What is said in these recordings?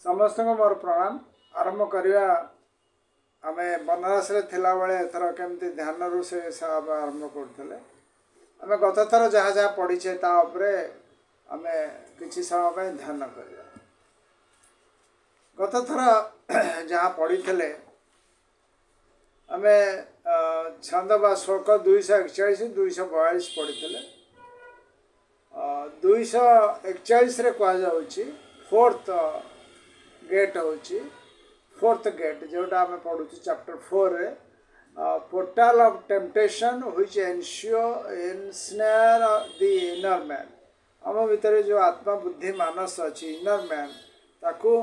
समस्त को मोर प्रणाम। आरंभ करवा आम बनारस थिला बेले एथर केमती ध्यान रु से आरंभ करते आम गत थर जहाँ जहाँ पढ़ीचे आम किसी समय ध्यान करवा। गत थर जहाँ पढ़ी आम छंद बा श्लोक 241 242 पढ़ी 241 कहुच्छी फोर्थ गेट होची फोर्थ गेट जोटा आम पढ़ु चैप्टर 4 रे portal of temptation which ensnare the inner man. आम भितर जो आत्मा बुद्धि मानस अच्छी इनर मैन ताकू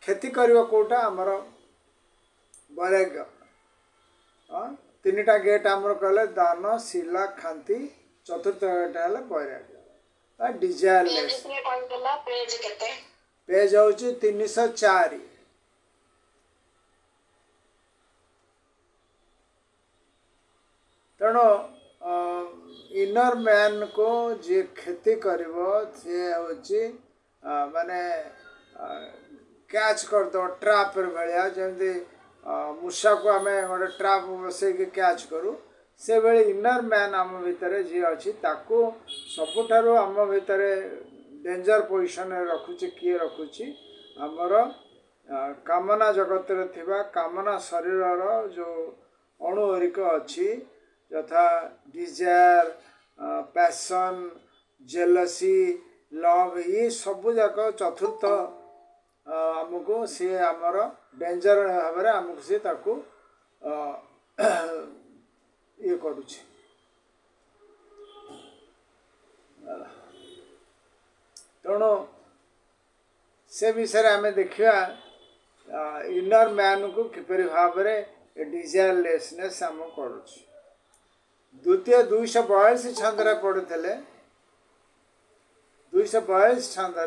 क्षति करियो कोटा आमर वैराग्य। तीनटा गेट आमर कहले दान शिला खांति चतुर्थ गेट है वैराग्य डिजायरलेस। पेज हूँ 304। तेणु इनर मैन को जी क्षति कर माने कैच करद ट्राप भाया जमी मूषा को आम गोटे ट्राप बसई कैच करूँ से बेले इनर मैन आम भितर जी अच्छी ताकू सबुठारु आम भितर डेंजर पोजिशन रखुची किए रखुची आमर कामना जगत थिबा कामना शरीर जो अणुहरिक अच्छी यथा डिजायर पैशन जेलसी लव ये सबू जाक चतुर्थ आमको सी आमर डेंजर भाव में आमको सी ताकू ये करुची। तेणु से विषय आम देखा इनर मैन को किपरि भाव में डिजायरलेसनेस आम कर। द्वितीय 242 छंद पढ़ुले 242 छंद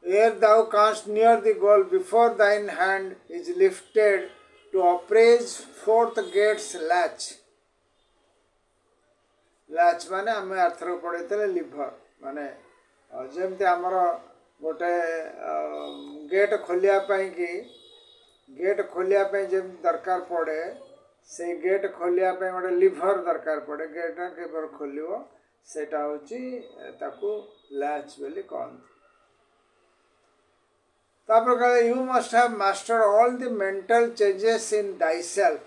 ere thou canst near the goal before thine hand is lifted to appraise fourth gate's latch। Latch माने आम आर्थर पढ़े लिभर माने जमती आमर गोटे गेट खोलिया कि गेट खोलिया जमी दरकार पड़े से गेट खोलिया गोटे लिभर दरकार पड़े गेट केवर खोल सेटा हूँ लैच बोली कहते। तापर you must have mastered all the mental changes in thyself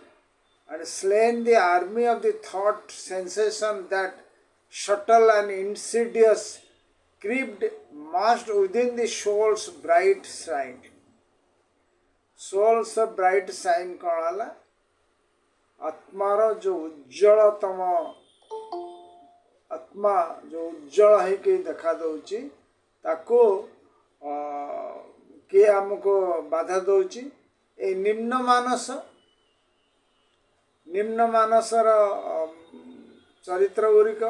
and slain the army of the thought sensation that subtle and insidious crept masked within the soul's bright shrine। soul's bright shrine कौन है? आत्मार जो उज्जवलतम आत्मा जो उज्जवल है देखा दौची ताको किए आमको बाधा दौची ए निम्न मानसर चरित्र गुरिक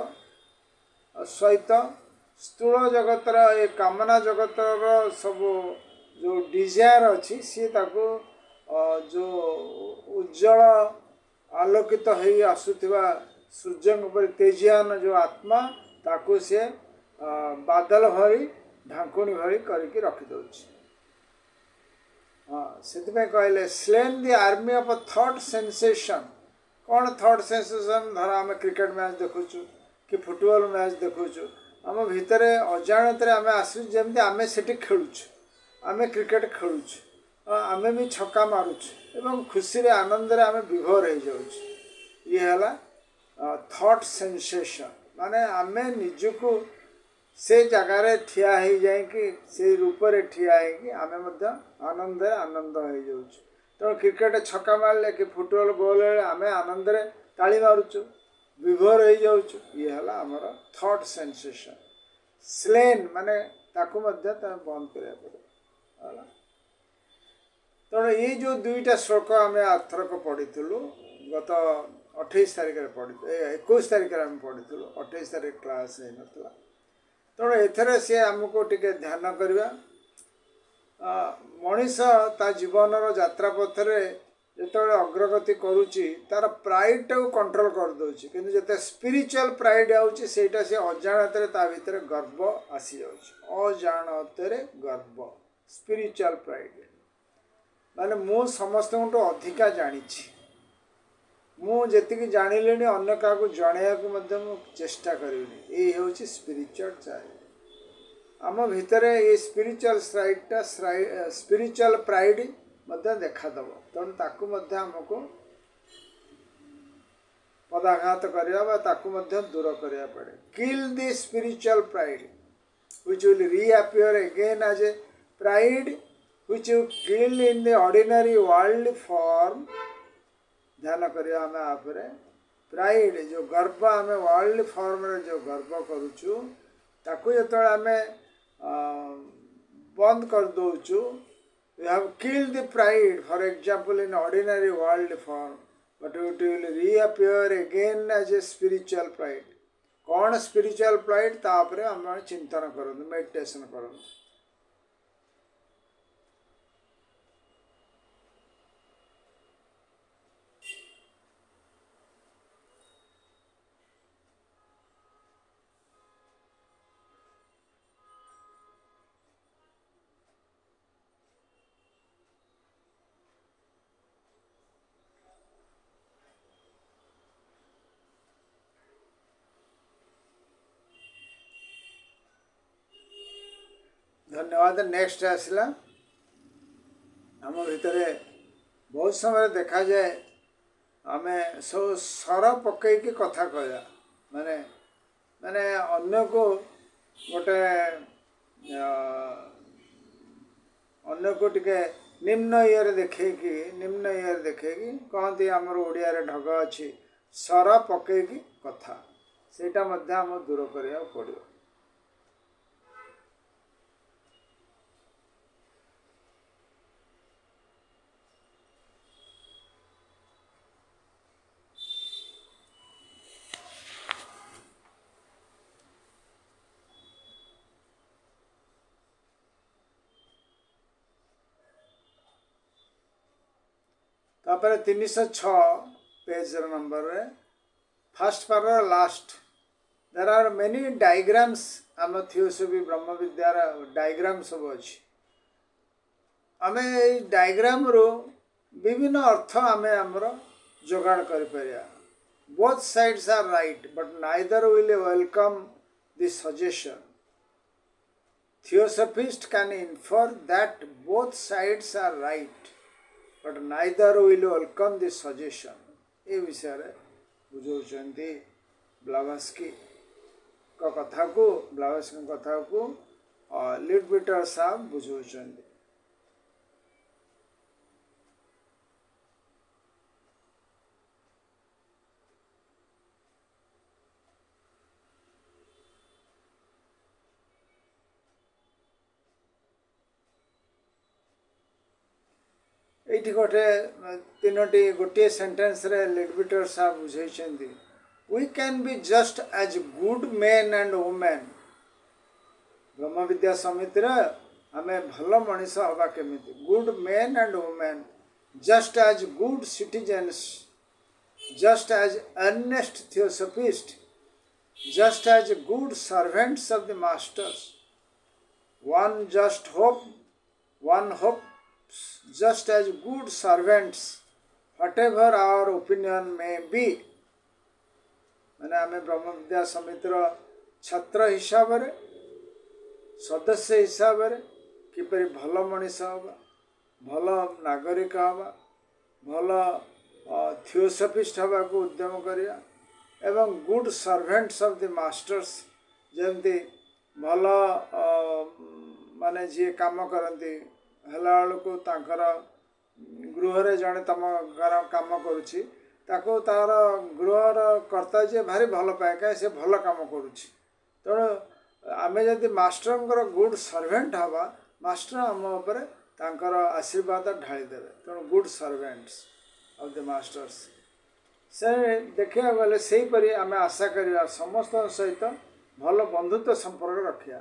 सहित स्थूल जगतर ए कामना जगतर सब जो डिजायर अच्छी सी ताको जो उज्जवल आलोकित हो आसुवा सूर्य पर तेजियान जो आत्मा ताको सी बादल भरी ढाकुणी भरी करके रखिदे। हाँ से कहले slain the army of thought sensation. कौन थॉट सेंसेशन? धर आम क्रिकेट मैच देखुचु कि फुटबॉल मैच देखुचु आम भितर अजाणत आम आसमती आम से खेलुचु आम क्रिकेट खेलुचु आम भी छक्का मारुचु एवं खुशी आनंद आम विभोर हो जाऊँ। ये है थॉट सेंसेशन माने आम निजको से जगार ठिया हो जाए से रूप से ठिया आम आनंद आनंद हो जाऊँ। तेणु क्रिकेट छक्का मारे कि फुटबॉल गोल आम आनंद ताली मारुचु विभोर हो जाऊँ। ये है आमर थॉट सेंसेशन। स्लेन माने ताकू बंद करा पड़े। तेणु ये जो दुईटा श्लोक आम आरथरक पढ़ीलु गत 28 तारिख पढ़ी 21 तारिख आम पढ़ीलु 28 तारिख क्लास हो नाला। तेणु एथर सी आमको टिके ध्यान करवा मनीष ता जीवन यात्रा पथरे ଯେତେବେଳେ ଅଗ୍ରଗତି କରୁଛି ତାର ପ୍ରାଇଡ଼ଟାକୁ କଣ୍ଟ୍ରୋଲ କରିଦେଉଛି, କିନ୍ତୁ ଯେତେ ସ୍ପିରିଚୁଆଲ ପ୍ରାଇଡ଼ ଆଉଛି ସେଇଟା ସେ ଅଜାଣତରେ ତା ଭିତରେ ଗର୍ବ ଆସିଯାଉଛି। ଅଜାଣତରେ ଗର୍ବ, ସ୍ପିରିଚୁଆଲ ପ୍ରାଇଡ଼ ମାନେ ମୁଁ ସମସ୍ତଙ୍କଠୁ ଅଧିକା ଜାଣିଛି, ମୁଁ ଯେତିକି ଜାଣିଲିଣି ଅନ୍ୟ କାହାକୁ ଜଣାଇବାକୁ ମଧ୍ୟ ମୁଁ ଚେଷ୍ଟା କରିବିନି। ଏଇ ହେଉଛି ସ୍ପିରିଚୁଆଲ ପ୍ରାଇଡ଼। ଆମ ଭିତରେ ଏ ସ୍ପିରିଚୁଆଲ ସ୍ପିରିଚୁଆଲ ପ୍ରାଇଡ଼ ମଧ୍ୟ ଦେଖାଦେବ। ତେଣୁ ତାକୁ ମଧ୍ୟ ଆମକୁ ପଦାଘାତ କରିବା ବା ତାକୁ ମଧ୍ୟ ଦୂର କରିବା ପଡ଼େ। Kill the spiritual pride which will reappear again as a pride which you kill in the ordinary world form। ध्यान करिया आमे आपरे प्राइड जो गर्व आमे वर्ल्ड फॉर्म रे जो गर्व करूछु ताकू जेतळे आमे बंद कर दोछु। We have killed the pride, for example, in ordinary world form, but it will reappear again as a spiritual pride। कौन स्पिरिचुअल प्राइड तापरे हम चिंतन करନ୍ତୁ, मेडिटेशन करନ୍ତୁ। धन्यवाद। नेक्स्ट आसला आम भितर बहुत समय देखा जाए आम सब सर पकईकी कथा कहया माने माने अन्य को गोटे अन्य को टिके निम्न इयर देखेकी कहती आमर ओडिया रे ढग अच्छी सर पकईकी कथा सेटा मध्य आम दूर करिया पड़ियो। तापर 306 पेज नंबर रे first para last there are many diagrams आम थियोसॉफी ब्रह्म विद्यार डायग्राम सब अच्छी आम डायग्राम रो विभिन्न अर्थ आम आमर जोगाड़ कर परिया। Both sides are right but neither will welcome the suggestion. Theosophist can infer that both sides are right but neither will welcome the suggestion। ये विषय रे बुझौचंती ब्लावस्की का कथा को ब्लावस्की कथा को लिडबिटर साहब बुझौचंती। ये गोटे तीनोटी गोटे सेंटेंस रे लिडबिटर साहब बुझे we can be just as good men and women. ब्रह्म विद्या समिति आम भल मनीष हवा केमिति good men and women just as good citizens just as earnest theosophist just as good servants of the masters one hope just as good servants whatever our opinion may be। मैंने आम ब्रह्म विद्या समितिर छात्र हिसाब रे सदस्य हिसाब रे किपरि भल मनीष हवा भल नागरिक हवा भल थियोसॉफिस्ट हवा को उद्यम करिया एवं good servants of the masters जेमती भल माने जी काम करती हला को तांकर गृह रे जड़े तम काम करुछि ताको तार गृहर कर्ता जे भारी भल पाए कहीं से भल काम करुछि। तेणु आमे जदि मास्टर गुड सर्वेंट हवा मास्टर आम उपर तांकर आशीर्वाद ढाली देवे। तेणु good servants of the masters से देखा गले से परी आमे आशा करिया समस्त सहित भल बंधुत्व संपर्क रखिया।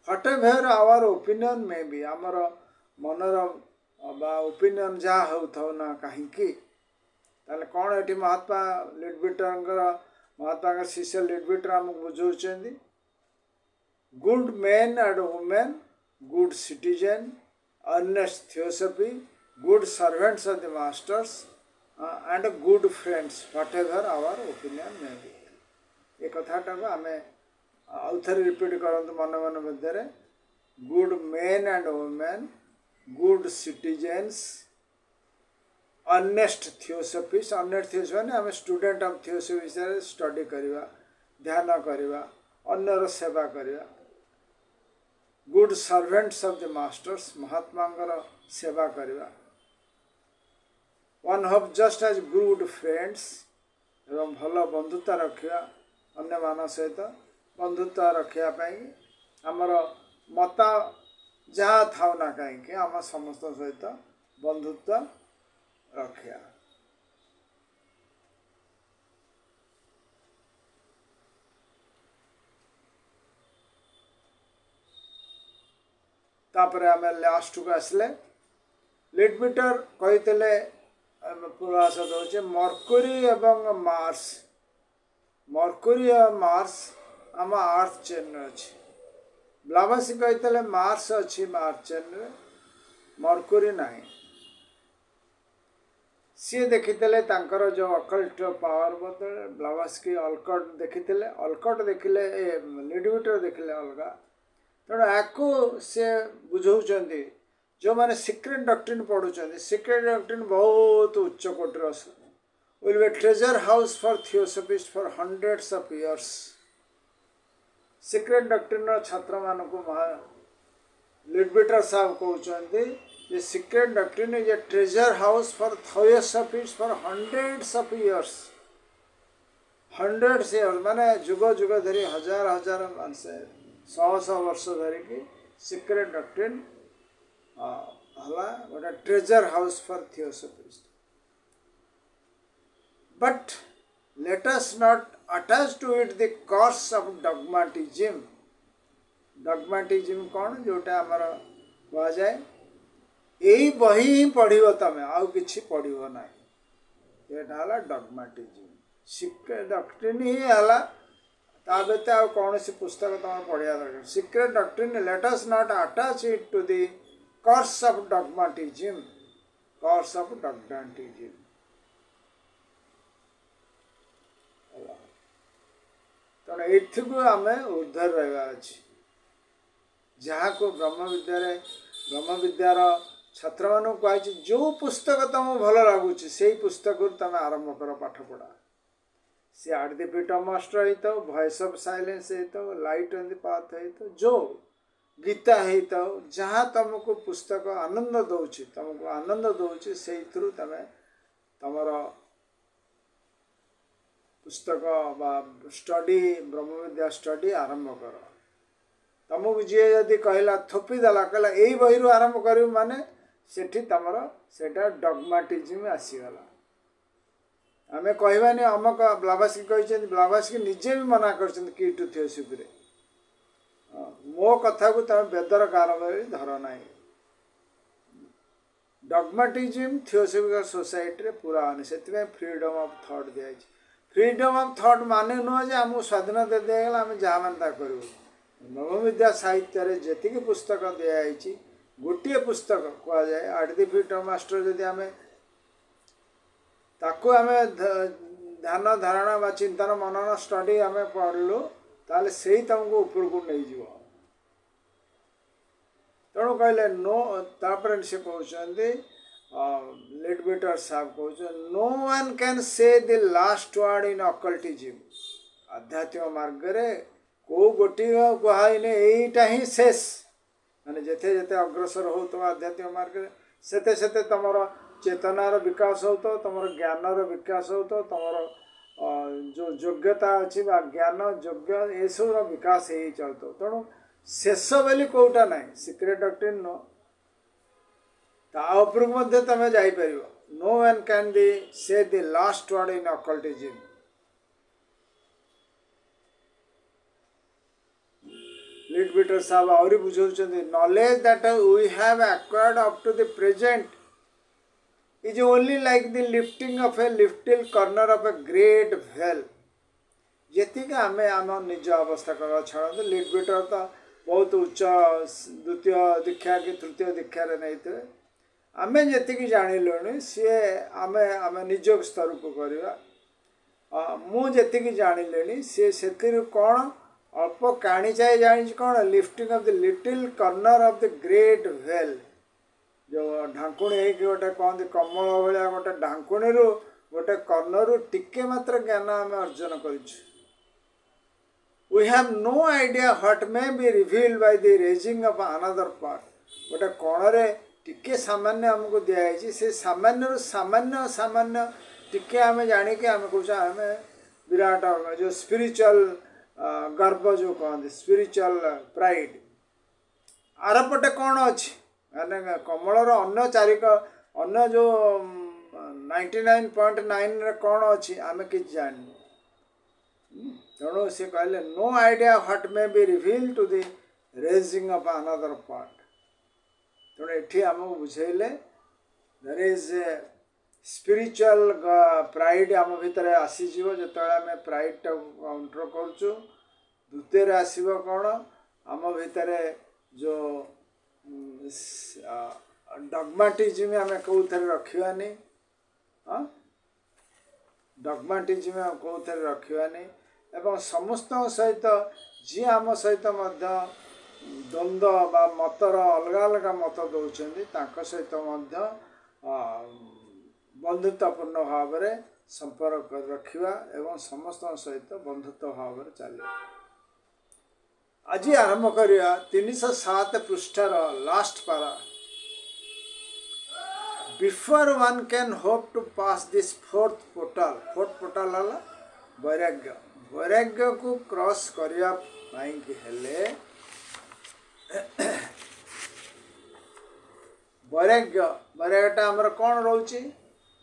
व्हाटएवर आवर ओपिनियन में भी आमर मनर बा ओपिनियन जहाँ हो ना कहीं ताले कौन ये महात्मा लिडबिटर महात्मा का शिष्य लिडबिटर आमको बुझाऊँ good men and women good citizen earnest theosophy good servants of the masters and good friends whatever our opinion may be ये कथाटा को आम आउ थे रिपीट करते मन मन मध्य good men and women good citizens earnest theosophists earnest theosophy मैंने आम स्टूडेंट ऑफ थियोसफी विषय स्टडी करवा ध्यान करवा अन्यर सेवा करवा good servants of the masters महात्मा सेवा करवा one hub just as good friends एवं भल बंधुता रखा अन्य मान सहित बंधुता रखापी आमर मत जहाँ था ना कहीं आम समस्त सहित बंधुत्व रखा तापर आम लास्ट को आसले लिडबिटर कही पूर्वास दौचे मर्क्यूरी एवं मार्स मर्क्यूरी और मार्स आम अर्थ चेन अच्छे ब्लाभासी कही मार्स अच्छी मार्स चेन मर्क्यूरी नहीं सी देखी जो अकल्ट पावर बदले ब्लाभास्की अलकट देखी अलकट देखिले लिडबिटर देखिले अलग तेणु आपको सी बुझाऊँ जो मैंने सिक्रेट डॉक्ट्रिन पढ़ुं सिक्रेट डॉक्ट्रिन बहुत उच्च कोटर will be treasure house for theosophist for hundreds of years secret doctrine छात्र मान को लिडबिटर साहब कहते secret doctrine is a treasure house for theosophist for hundreds of years माने जुग जुग धरी हजार हजार मानसे 100 वर्ष धरिकी सिक्रेट डॉक्ट्रिन हला गोटे treasure house for theosophist but let us not attach to it the curse of dogmatism dogmatism कौन जोटा आमर कह जाए यही बही ही पढ़ो तुम आउ कि पढ़ो ना ये डॉगमेटिज्म सिक्रेट डॉक्ट्रिन ही है ता व्यतीत आ कौन पुस्तक तुम पढ़ा दरकार secret doctrine let us not attach it to the curse of dogmatism तेणु एथु आम उर्धर रहा अच्छे जहाँ को ब्रह्म विद्यार छात्र मान कही जो पुस्तक तुम भल लगुच से पुस्तक तुम आरंभ कर पाठ पढ़ा सी at the feet of master होता वॉइस ऑफ साइलेंस होता लाइट ऑन द पाथ होता जो गीता होता जहाँ तुमको पुस्तक आनंद दौची तुमको आनंद दौची से तुम तुमर पुस्तक स्टडी ब्रह्म विद्या स्टडी आरंभ कर तुमको जी जदि कहला थोपीदेला कहला यही बही रू आरंभ कर माने सेठी तुमर सेटा डॉगमेटिज्म आसीगला आम कहवानी अमक ब्लाभास्की कहते ब्लाभास्की निजे भी मना कर की टू थियोसफी मो कथा को तुम बेदर कारबार धर ना डॉगमेटिज्म थियोसफिकल सोसाइटी पूरा आने से फ्रीडम ऑफ थॉट दिखाई फ्रीडम ऑफ थॉट माने नुह जे आमको स्वाधीनता दिगला आम जहाँ मान करूँ ब्रह्म विद्या साहित्य जी पुस्तक दिखाई गोटे पुस्तक कह जाए eight the feet of master जदि आम ताकू आम ध्यान धारणा बा चिंतन मनन स्टडी आम पढ़लु ताले से तुमको ऊपर को नहीं जीव तेणु कहले नो तापर से कहते लिडबिटर साहब कहते no one can say the last word in occultism आध्यात्मिक मार्ग रे को गोटी कहाइने यहीटा ही शेष माने जेते जेते अग्रसर हो तो आध्यात्मिक मार्ग सेते सेते तुमर चेतनार विकास हो तो तुम ज्ञानर विकास हो तो तुम जो योग्यता अच्छी ज्ञान योग्य ये सब विकास हो चलता तेणु शेष बोली कौटा ना सिक्रेट डॉक्ट्रिन नो तापर तुम जापर no one can be say the last word in occultism Leadbeater साहब आहरी बुझाउछन्ति knowledge that we have acquired up to the present is only like the lifting of a little corner of a great veil जी आम आम निज अवस्था कर छाड़ते लिटविटर तो बहुत उच्च द्वितीय दीक्षा कि तृतीय दीक्षा नहीं थे आम जी जाणिलुणी सी आम आम निज स्तर को करवा मुझे जाणिले सी से कौन अल्प कहानी चाहे जानी कौन lifting of the little corner of the great well जो ढांकुणी है कि गोटे कहते कमल भाया गोटे ढांकुणी गोटे कॉर्नर टिके मात्र ज्ञान आम अर्जन कर we have no idea what may be revealed by the raising of another part गोटे कोणे टिके सामान्य आमको दिखाई से सामान्य सामान्य सामान्य टिके आम जानिके आम कौच आम विराट जो स्पिरिचुअल गर्व जो कहते स्पिरिचुअल प्राइड आरपटे कौन अच्छी माने कमलर अन्न चारिक अन्न जो 99.9 कौन अच्छी आम कि जान तेणु सी कहले no idea what may be reveal to the raising of another part तेणु एठी आमको बुझेले there is a spiritual pride आम भितर आसीज जो आम प्राइड टा काउंटर करुचु द्वितीय आसव कौन आम भितर जो डगमाटिज्म आम कौथे रखानी डगमाटिज्म आम कौथे रखानी एवं समस्त सहित जी आम सहित द्वंद्व बा मतर अलग अलग मत दौरान सहित बंधुत्वपूर्ण भाव में संपर्क रखा एवं समस्त सहित बंधुत्व भाव में चलिए आज आरंभ करिया 307 पृष्ठार last para before one can hope to pass this fourth portal है वैराग्य वैराग्य को क्रॉस करने वैराग्यटा आमर कौन रोचे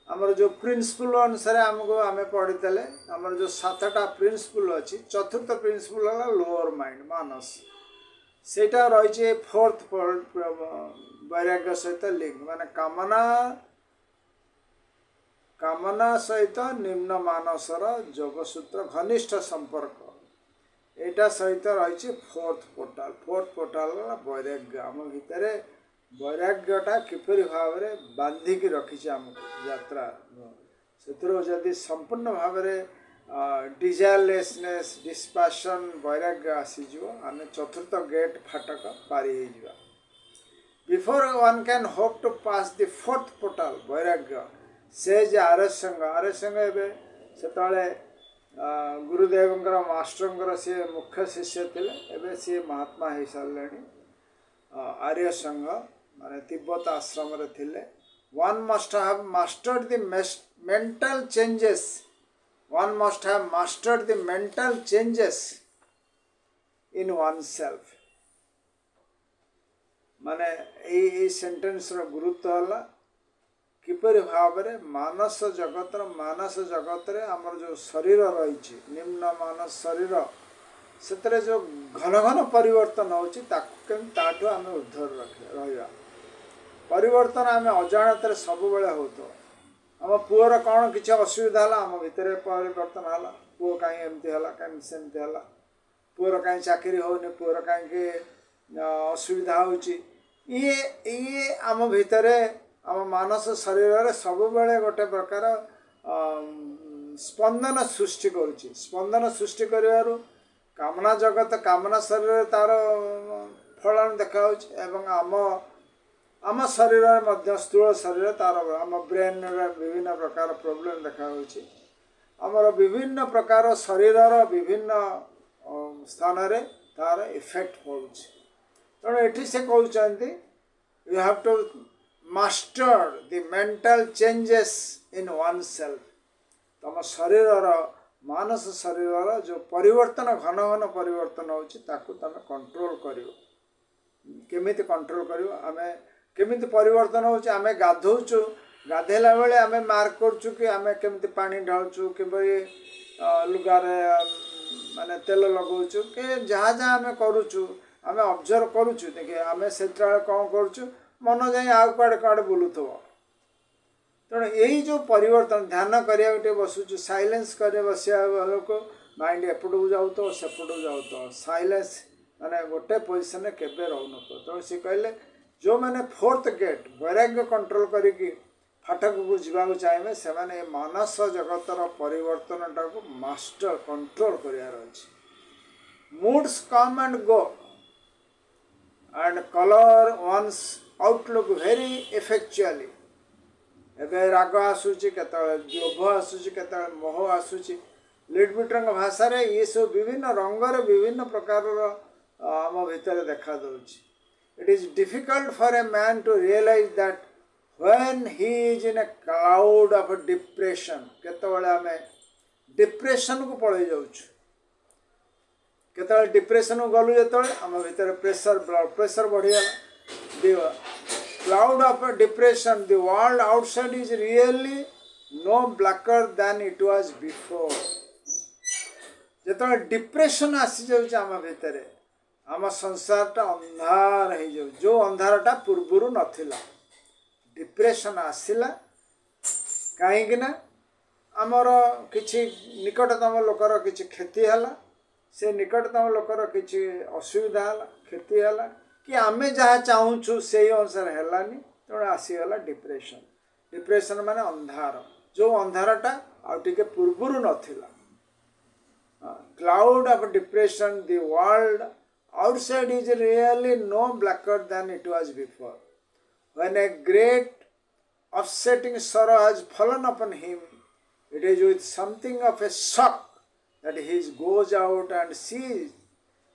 आमर जो प्रिंसिपल अनुसार आमको आम पढ़ीते आमर जो 7टा प्रिंसिपल अच्छी चतुर्थ प्रिंसिपल है लोअर माइंड मानस सेटा रही फोर्थ वैराग्य सहित लिंक माने कामना सहित निम्न मानसर जोगसूत्र घनिष्ठ संपर्क एटा सहित रही फोर्थ पोर्टाल वैराग्य आम भितर वैराग्यटा किपरि भाव में बांधिकी रखी आम यात्रा से संपूर्ण भाव में डिजायरलेसनेस डिस्पैशन वैराग्य आसीज आम चतुर्थ गेट फाटक पारी हो before one can hope to pass the fourth portal वैराग्य से आर्य संघ एवं से गुरुदेव मास्टर सी मुख्य शिष्य थे सी महात्मा हो सारे आर्य संघ माने तिब्बत आश्रम रे थिले one must have mastered the mental changes one must have mastered the mental changes in one self माने ए सेंटेंस रो गुरुत्व हला किपरि भाव में मानस जगत रे हमर जो शरीर रही निम्न मानस शरीर से जो घन घन परिवर्तन होची ताठू आम उद्धर रहा परिवर्तन आम अजाणत सब बेले हो तो आम पुअर कौन किसी असुविधा है आम भितर परिवर्तन है पुओ कहीं एमती है कहीं सेमती है पुअर कहीं चाकरी होनी पुअर कहीं असुविधा ये आम भितर आम मानस शरीर सब बेले गोटे प्रकार स्पंदन सृष्टि करुच्ची स्पंदन सृष्टि कर कामना जगत कामना शरीर तार फलन देखा आम आम शरीर में स्थूल शरीर तार आम ब्रेन विभिन्न प्रकार प्रोब्लेम देखा आमर विभिन्न प्रकार शरीर विभिन्न स्थान रे तार इफेक्ट पड़ुछि तेणु एठी से कहते you have to master the mental changes in oneself तम शरीर मानस शरीर जो परिवर्तन घन घन परिवर्तन होची ताकू तमे कंट्रोल करियो केमिति कंट्रोल करियो आमे केमिति परिवर्तन होची आमे गाधौचु गाधेला बेले आमे मार्क करचु कि आमे केमिति पानी ढालचु किबरि लुगारे माने तेल लगाउचु के जहाँ जहाँ आमे करूचु आम ऑब्जर्व करुचु देखिए आम से कौन करुचु मन जाए आउ कड़े कड़े बुलूथब तेणु यही जो परिवर्तन ध्यान करिया गोटे बसुचु साइलेंस करे बसिया लोक माइंड एपटू जाऊ तो सेपटू जाऊ तो साइलेंस माने गोटे पोजिशन केबे रहून तेणु सी कहले जो मैंने फोर्थ गेट वैराग्य कंट्रोल करिकी फाटक को जावाक चाहिए से माने मानस जगतर परिवर्तन टाक मास्टर कंट्रोल करार अच्छे moods come and go and colour one's outlook very effectually एबे राग आसूची केतळे लोभ आसूची केतळे मोह आसूची लिटबिटर भाषा रे ये सब विभिन्न रंगर विभिन्न प्रकार आम भितर देखा दउची it is difficult for a man to realise that when he is in a cloud of depression केतळे आमे डिप्रेशन को पळै जाउछु केतळे डिप्रेशन को गलु जेतळे आम भितर प्रेशर ब्लड प्रेशर बढ़िया cloud of depression, the world outside is really no blacker than it was before. जब depression आसी जाउछ आम भितर आम संसारटा अंधार हो जाउ जो अंधारटा पूर्वर नथिला डिप्रेशन आसिला कहीं ना आमर किछि निकटतम लोकर किछि क्षति हला से निकटतम लोकर किछि असुविधा हला क्षति हला कि आमे जहाँ चाहूँ से अनुसार हेलानी तेणु आसीगला डिप्रेशन डिप्रेशन माने अंधार जो अंधारटा आउटे पूर्वर नथिला cloud of depression the world outside is really no blacker than it was before when a great upsetting sorrow has fallen upon him it is with something of a shock that he goes out and sees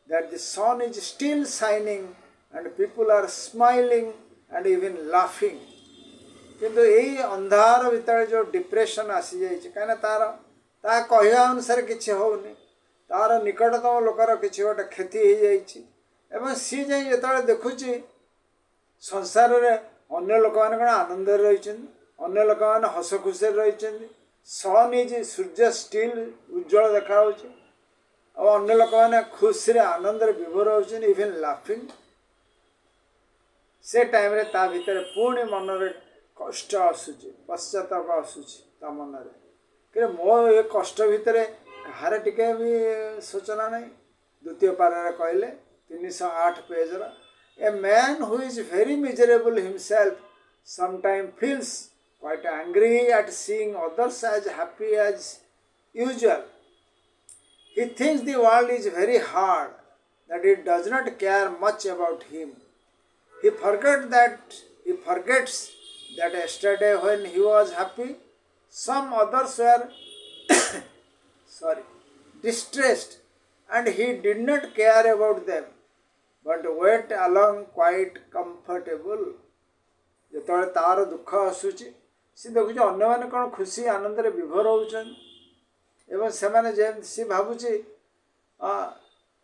that the sun is still shining and people are smiling and even laughing किंतु यही अंधार भीतर जो depression आसी जाइए कहीं तार ता कहवा अनुसार किसी होनी तार निकटतम लोकर किसी गोटे क्षति हो जाइए सी जाए जो देखुची संसार रे अन्य लोक मैंने कौन आनंद रही अन्य लोक मैंने हस खुशी रही सन इज सूर्य स्टिल उज्जवल देखा और अन्य लोक मैंने खुशी आनंद विभोर होती इवन लाफिंग से टाइम रे ता भीतर पुणी मन रे कष्ट आसूची पश्चाताप आसूची ता मन रे कि मो ये कष्ट भितर कहार टिके भी सूचना नहीं द्वितीय पारे कहले 308 page a man who is very miserable himself sometime feels quite angry at seeing others as happy as usual he thinks the world is very hard that it does not care much about him he forgets that yesterday when he was happy some others were distressed and he did not care about them but went along quite comfortable जेतବେଳେ तार दुख आसूची सी देखुच अन्य माने कौन खुशी आनंद रे विभोर होउछन एवं सेमाने जे सी भाबुची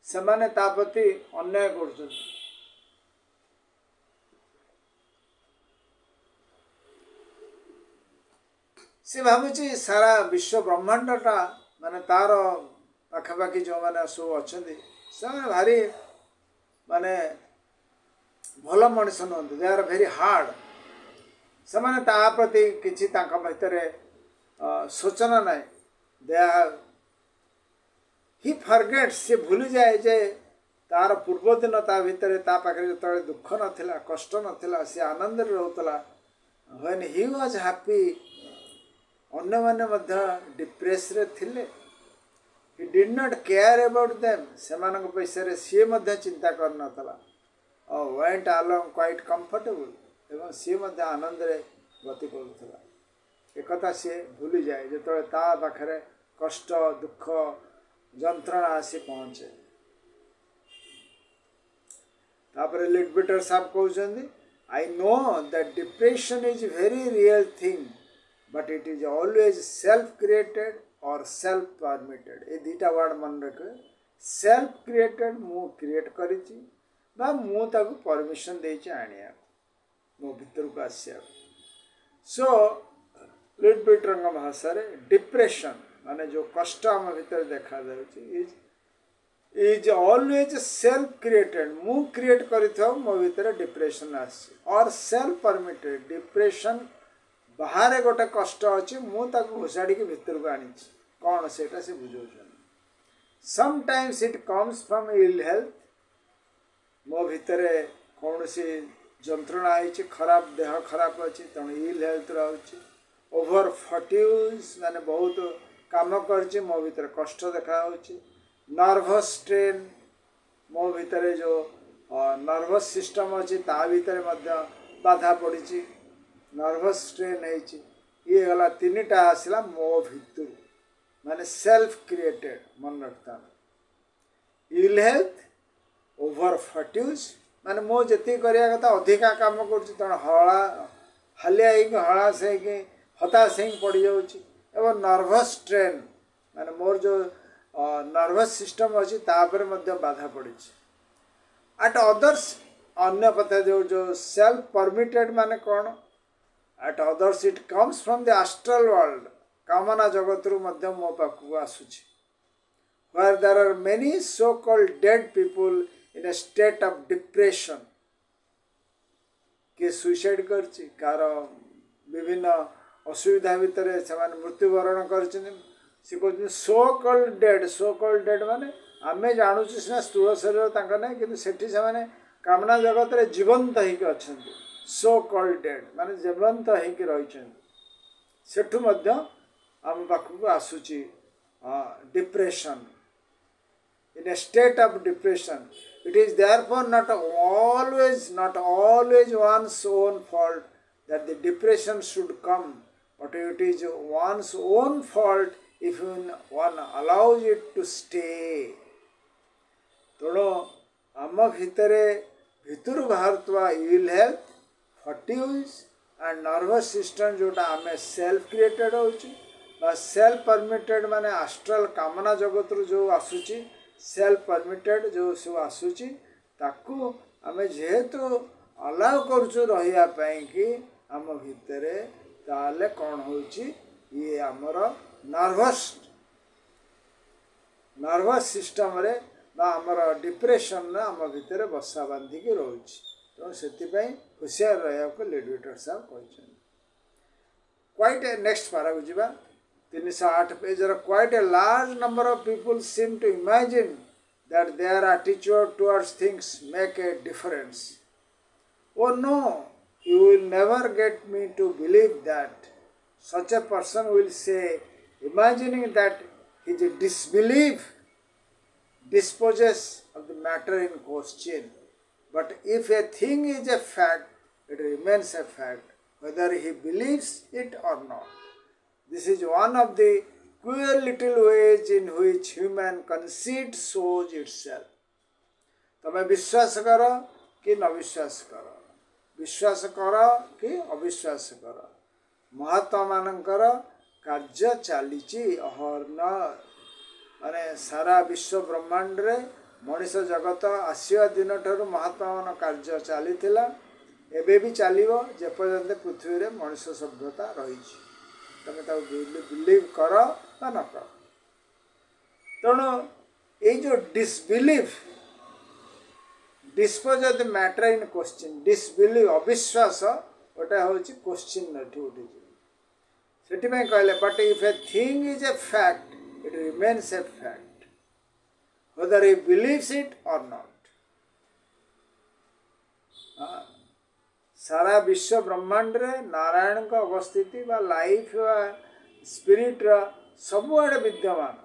सेमाने तापति अन्याय करछन सी भावुची सारा विश्व ब्रह्मांडटा माने तार पाखापाखि जो मैंने सब अच्छा से भारी माने भल मनीष नुहत दे आर भेरी हार्ड से माने ता प्रति किछि तांका भितर सूचना ना दे ही फॉरगेट्स से भूली जाए जे तार पूर्व दिन ता भितर ता पाखे जो दुख नथिला कष्ट नथिला से आनंद रहउतला व्हेन ही वाज हैप्पी अन्य माने मध्य डिप्रेस रे थिले he did not care about them सेमानक पैसे सी मध्य चिंता कर नतला और वेंट अलोंग क्वाइट कंफर्टेबल एवं सी मध्य आनंद रे गति करुथला एकथा सी भूली जाए जो ता पाखरे कष्ट दुख जंत्रणा आसी पहुँचे तापर लिटबिटर साहब कहउछन्ती I know that depression is very real thing but it is always self created or self permitted ए दीटा वर्ड मन रखे सेल्फ क्रिएटेड मु क्रिएट करिछि बा मु ताको परमिशन देछि आनिया मो भितर को आसिया सो लिटबिटर भाषा रे डिप्रेशन माने जो कष्ट हम भीतर देखा जाउछि is is always self created मु क्रिएट कर मो भीतर डिप्रेशन आसी और सेल्फ परमिटेड डिप्रेशन बाहर गोटे कष्ट अच्छी मुझे घोषाड़ी भितर को आनी कौन से बुझे sometimes it comes from ill health मो भितर कौन सी जंत्रणा है खराब देह खराब अच्छी तेणु इल हेल्थ रही ओवर फटिज माने बहुत काम कर मो भीतर कष्ट देखा नर्वस स्ट्रेन मो भीतर जो नर्वस सिस्टम अच्छी ता भीतर बाधा पड़ी नर्वस स्ट्रेन ये गला तीन टा आसला मो भितर माने सेल्फ क्रिएटेड मन रखता इल हेल्थ ओवर फट्यूज माने मो जी करिया कथा अधिका काम कर हला हालिया हलास हताश पड़ जाऊँ नर्वस स्ट्रेन माने मोर जो नर्वस सिस्टम अच्छी तापर बाधा पड़ी एट अदर्स अन्य पता जो सेल्फ परमिटेड माने कौन at others it comes from the astral world कामना जगत रु मो पाखक आसुची where there are many so called dead people in a state of depression के सुसाइड करछि कार विभिन्न असुविधा भितर से मृत्युवरण कर सो कल्ड डेड माने आमे जानूँ सीना स्थूल शरीर तक ना कि सेठी से कामना जगत रे जीवंत होइक अछंती सो कल्ड डेड माने जीवंत होइक रही सेठु मध्य आम पाखक आसुची depression in a state of depression. It is therefore not always one's own fault that the depression should come, but it is one's own fault if one allows it to stay. तेणु आम भितर बाहर ill health fatigues and nervous system जोटा आम self created हो self permitted माने astral कामना जगत रू जो आसुची सेल्फ परमिटेड जो सब आसूची ताकू आमे जेहेतु अलाउ करछु रहिया पई कि आम भितरे ताले कौन होची ये आमर नर्वस सिस्टम रे बा आमर डिप्रेशन ना आम भितरे बसा बांधी के रहउची तो सेति पई होशियार रहया को लिडविटर साहब कहछन क्वाइट नेक्स्ट पारा बुझिबा 308 page quite a large number of people seem to imagine that their attitude towards things make a difference. Oh no, you will never get me to believe that. Such a person will say, imagining that his disbelief disposes of the matter in question. But if a thing is a fact, it remains a fact, whether he believes it or not. This is one of the queer little ways in which human conceit shows itself. तमें विश्वास कर कि न विश्वास कर विश्वास कर कि अविश्वास कर महात्मा मानकर कार्य चली अहर्न माने सारा विश्व ब्रह्मांड रे मनीष जगत आसिया दिन ठार महात्मा मान कार्य चली एबे भी चलिबो जेपर्यंत पृथ्वी रे मनीष सभ्यता रही तमें बिलीव कर न कर तेणु ये जो disbelieve dispose of the matter in question disbelieve अविश्वास गोटे हूँ क्वेश्चन उठी से कहले but if a thing is a fact it remains a fact whether he believes it or not सारा विश्व ब्रह्मांड रे नारायण का अवस्थिति बा लाइफ बा स्पिरिट रा सबुआड़े विद्यमान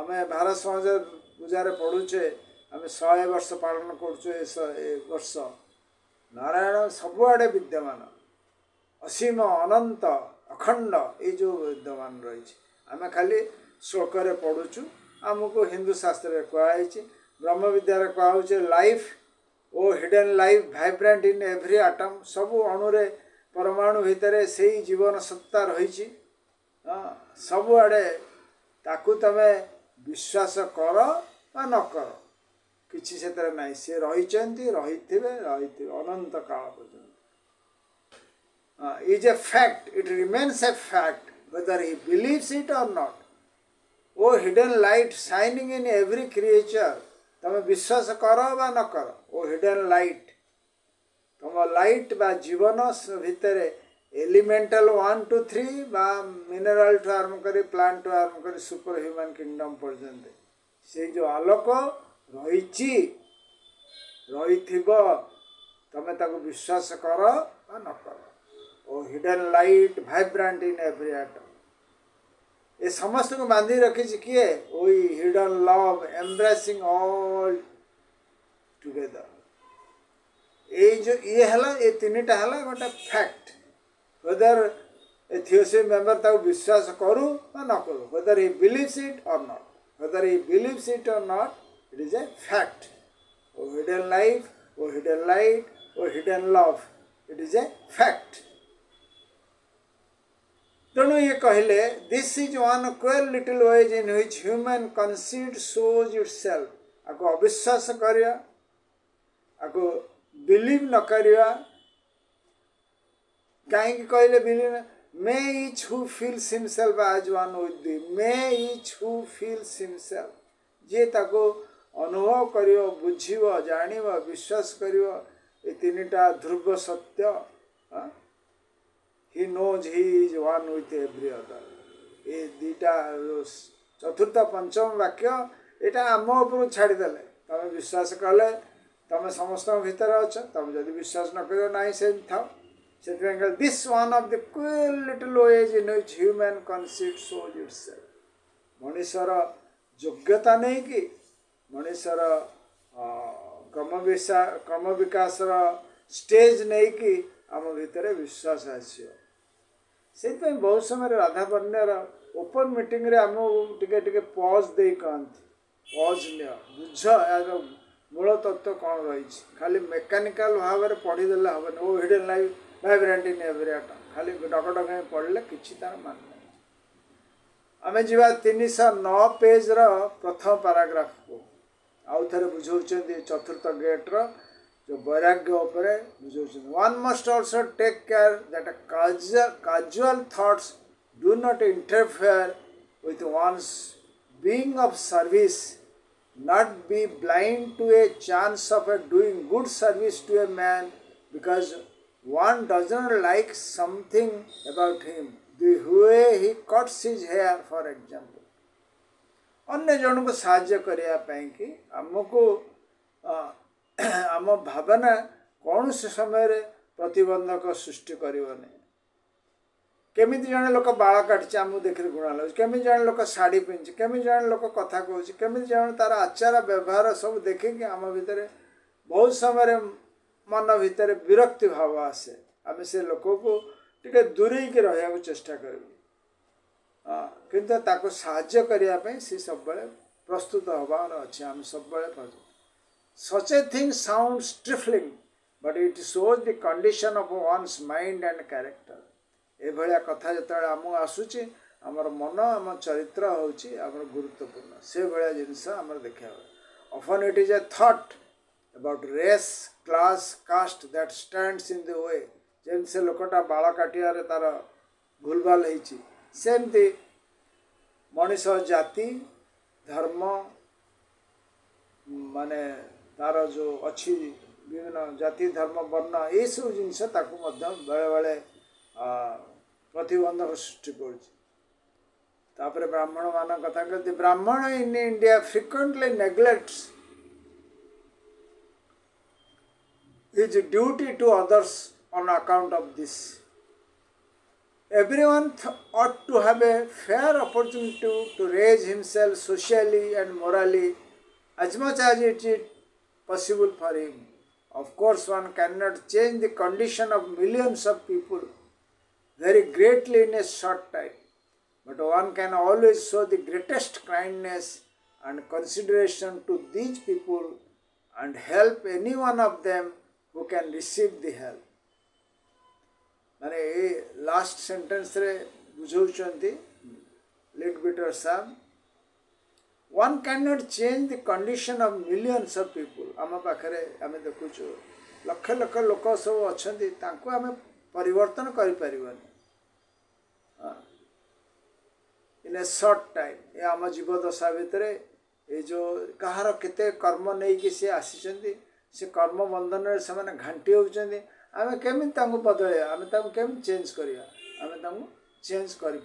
आमे भारत समाज पूजार पढ़ुचे आमे 100 वर्ष पालन करुचे वर्ष नारायण सबुआड़े विद्यमान असीम अनंत अखंड ये जो विद्यमान रही आमे खाली श्लोक पढ़ुचु आमको हिंदू शास्त्र कहुई ब्रह्म विद्या कहुचे life O hidden life vibrant in every atom सबु अणुरे परमाणु भितर से जीवन सत्ता रही सबुआड़े ताकू तमे विश्वास कर न कर किसी से ना सी रही अनंत काल पर्यंत is a fact it remains a fact whether he believes it or not O hidden light shining in every creature तुम विश्वास कर बा न कर ओ हिडन लाइट तुम लाइट बा जीवन भितर एलिमेंटल 1 to 3 बा मिनरल ठू आरंभ कर प्लांट ठू आरंभ कर सुपर ह्यूमन किंगडम पर्यंत से जो आलोक रही तमें ताको विश्वास कर बा न कर O hidden light vibrant in every atom ये समस्त को बांधी रखी किए O hidden love embracing all together ये जो ये हला ये तीनटा हला गोटे fact whether a theosophy member ताको विश्वास करू बा न करू whether he believes it or not whether he believes it or not it is a fact O hidden life O hidden light O hidden love it is a fact तेणु ये कहले this is one quell little ways in which human conceit shows itself आको अविश्वास करिया आको believe न करिया कहीं कहले believe may each who feels himself as one with the may each who feels himself जे ताको अनुभव करियो बुझियो जानियो विश्वास करियो ए तीनटा ध्रुव सत्य He knows he is one with every other. ये दीटा चतुर्थ पंचम वाक्य यहाँ आम उपर छाड़देले तुम विश्वास कले तुम समस्त भितर अच्छ तुम जब विश्वास न कर ना से था से this one of the quell little ways in which human conceit shows itself मनुष्यर योग्यता नहीं कि मनुष्यर क्रम विकास स्टेज नहीं कि आम भितर विश्वास आसियो से बहुत समय राधा बन्यर ओपन मीटिंग रे आम टे पज दे कहती पज नि बुझ यार मूल तत्व कौन रही खाली मेकानिकाल भाव में पढ़ीदे हेन O hidden life vibrant in every atom खाली डगडग पढ़ले कि तार मान आम जा 309 पेज प्रथम पैराग्राफ को आउ थे बुझाऊँ चतुर्थ गेट्र जो वैराग्य उपरे बुझाऊँ one must also take care that casual thoughts do not interfere with one's being of service, not be blind to a chance of doing good service to a man because one doesn't like something about him, the way he cuts his hair for example. अन्य जन को साहाय्य करने कि आमको आम भावना कौन से समय प्रतिबंधक सृष्टि करनी केमी जन लोक बाल काटी आमको देख गुणा लगे केमी जन लोक शाढ़ी पिंधि केमी जन लोक कथा कहूँ केमी जन तार आचार व्यवहार सब देखिक आम भितर बहुत समय मन भितर विरक्ति भाव आसे आम से लोक को टे दूरे रहा चेष्टा करूँ किंतु साहाय्य करने सी सब प्रस्तुत हबार अच्छे आम सब such a thing sounds trifling but it shows the condition of one's mind and character ए भलिया कथा जो आम आसूची आमर मन आम चरित्र होची आमर गुरुत्वपूर्ण से भलिया जिनस आमर देखा often it is a thought about race class caste that stands in the way जेन से लोकटा बाल काटियारे तार भूलभाल होईची सेमती मनीष जाति धर्म माने तार जो अच्छी विभिन्न जाति धर्म वर्ण ये सब जिनस बेले बेले प्रतिबंधक सृष्टि कर ब्राह्मण मान कथा कहते Brahmin in India frequently neglects his duty to others on account of this. Everyone ought to have a fair opportunity to raise himself socially and morally as much as it is possible for him. Of course, one cannot change the condition of millions of people very greatly in a short time, but one can always show the greatest kindness and consideration to these people and help any one of them who can receive the help. माने ये last sentence रे बुझाउछंती late bitter साम one can not change the condition of millions of people आम पाखरे आम देखुछु लक्ष लक्ष लोक सब अछंती तांको आम परिवर्तन करि परिबनी इन इन ए सर्ट टाइम ये आम जीवदशा भितर ये जो कहार केते कर्म नहीं कि सी आसी से कर्म बंधन से मैंने घाटी होती आम केमी बदल आम केमी चेंज करवा आम चेंज कर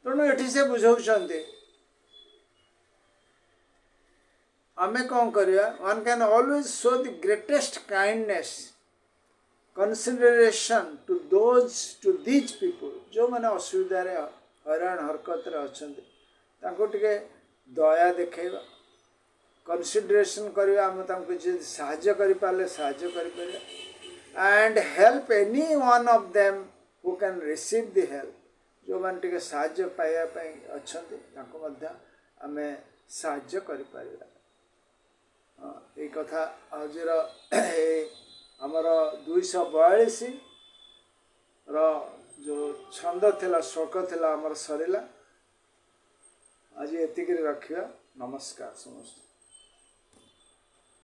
तेणु ये से बुझाऊँ आमे कौन करिया one can always show the greatest kindness consideration to these people जो मैंने असुविधा हैरान हरकत अच्छा टे दया देखा कंसिडरेशन करवा आम साहाय्य कर पारे साहाय्य कर and help any one of them who can receive the help जो मैंने टे साहाय्य पाइबापी अच्छा आम साहाय्य कर ये कथा आजर आमर 242 जो छंद थिला श्लोक थिला आमर सरला आज एतिक रखिया नमस्कार समस्त।